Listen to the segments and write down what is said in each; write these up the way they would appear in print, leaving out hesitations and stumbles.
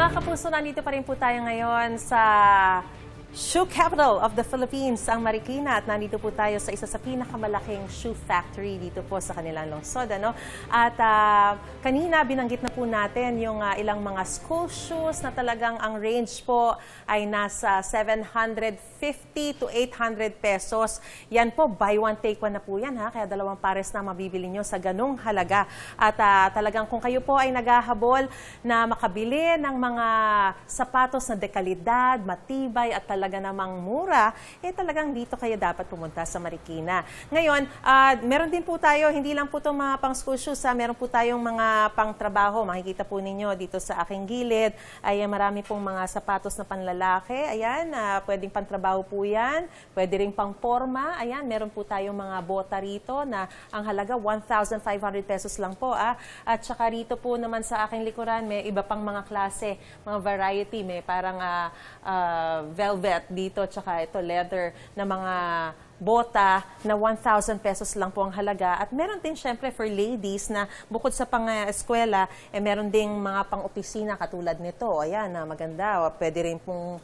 Mga kapuso, nandito pa rin po tayo ngayon sa shoe capital of the Philippines, ang Marikina. At nandito po tayo sa isa sa pinakamalaking shoe factory dito po sa kanilang lungsod. At kanina binanggit na po natin yung ilang mga school shoes na talagang ang range po ay nasa 750 to 800 pesos. Yan po, buy one, take one na po yan. Kaya dalawang pares na mabibili nyo sa ganung halaga. At talagang kung kayo po ay naghahabol na makabili ng mga sapatos na dekalidad, matibay at talaga namang mura, talagang dito kayo dapat pumunta sa Marikina. Ngayon, meron din po tayo, hindi lang po itong mga pang school shoes, meron po tayong mga pang trabaho. Makikita po ninyo dito sa aking gilid, ay marami pong mga sapatos na panlalaki. Ayan, pwedeng pang trabaho po yan. Pwede rin pang forma. Ayan, meron po tayong mga bota rito na ang halaga 1,500 pesos lang po. At saka rito po naman sa aking likuran, may iba pang mga klase, mga variety. May parang velvet dito, tsaka ito leather na mga bota na 1,000 pesos lang po ang halaga. At meron din syempre for ladies na bukod sa pang-eskwela, meron ding mga pang-opisina katulad nito. Ayan, maganda. Pwede rin pong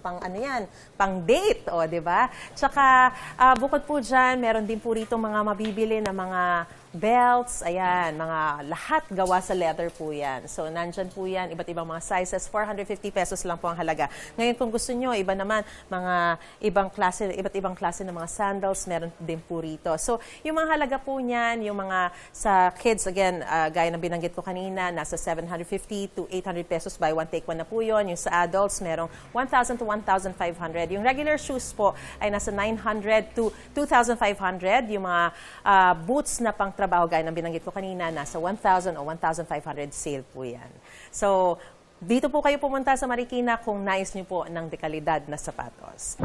pang-date, di ba? Tsaka bukod po dyan, meron din po rito mga mabibili na mga belts, ayan, mga lahat gawa sa leather po yan. So, nandyan po yan, iba't ibang mga sizes, 450 pesos lang po ang halaga. Ngayon, kung gusto nyo, iba naman, mga iba't ibang klase ng mga sandals, meron din po rito. So, yung mga halaga po niyan, yung mga sa kids, again, gaya ng binanggit ko kanina, nasa 750 to 800 pesos, buy one, take one na po yun. Yung sa adults, merong 1,000 to 1,500. Yung regular shoes po ay nasa 900 to 2,500. Yung mga boots na pang trabaho, gaya ng binanggit ko kanina, nasa 1,000 o 1,500 sale po yan. So, dito po kayo pumunta sa Marikina kung nais niyo po ng dekalidad na sapatos.